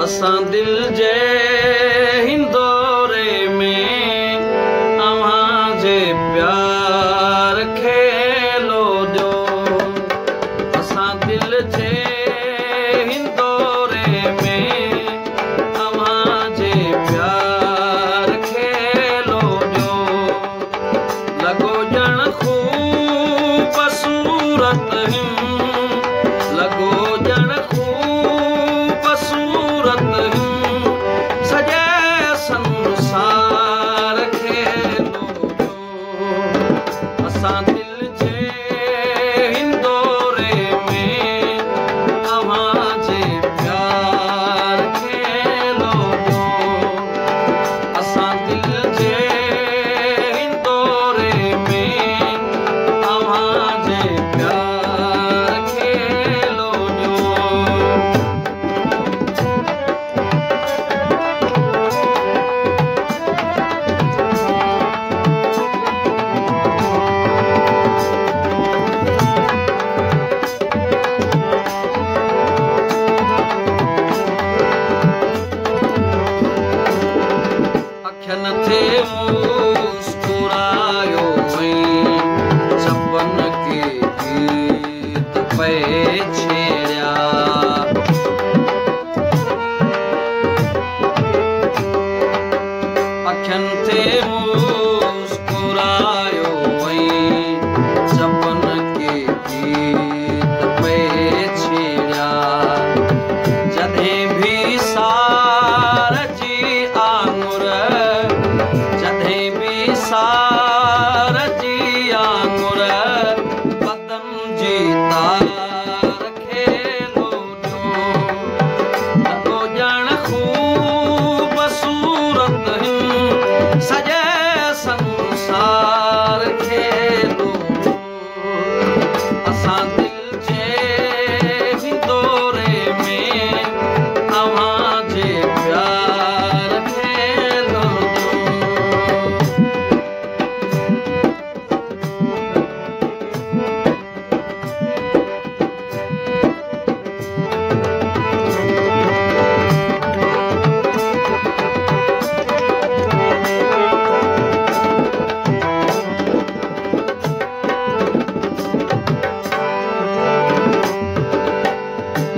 असां दिल जे हिंदोरे में अव्हां जे प्यार खे लोॾियो। असां दिल जे हिंदोरे में अव्हां जे प्यार खे लोॾियो। लॻो ॼण ख़ूब सूरत लॻो ॼण सॼे संसार खे लोॾियो। असां दिल जे हिंदोरे में अव्हां जे प्यार खे लोॾियो। असां दिल जे हिंदोरे में अव्हां जे प्यार खे लोॾियो। अखियुनि ते मुस्कुरायो सपन के गीत पे छेड़िया। अखियुनि ते मुस्कुरायो सपन के गीत पे छेड़िया। जॾहिं भी सार जी आंगुर जॾहिं भी सार जी आंगुर बदन जी तार खे लोॾियो। लॻो ॼण ख़ूब सूरत सॼे संसार खे लोॾियो। असां दिल जे हिंदोरे में अव्हां जे प्यार खे लोॾियो।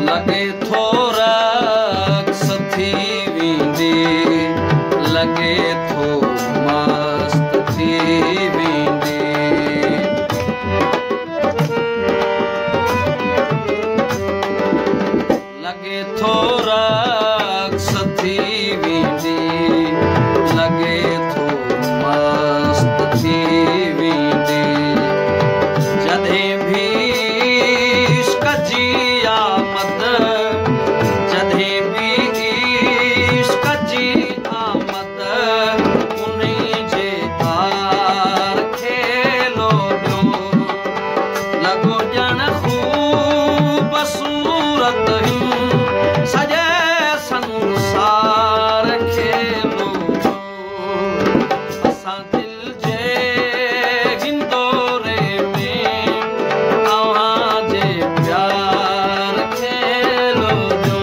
लॻे थो रक़्स थी वेंदी लॻे थो मस्त थी वेंदी। लॻे थो रक़्स थी वेंदी लॻे थो मस्त थी वेंदी। जॾहिं भी इश्क़ जी आमद जॾहिं भी इश्क़ जी आमद उन्हीं जे तार खे लोॾियो। लॻो ॼण ख़ूब सूरत सॼे संसार खे लोॾियो। असां दिल जे हिंदोरे में अव्हां जे प्यार खे लोॾियो।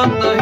त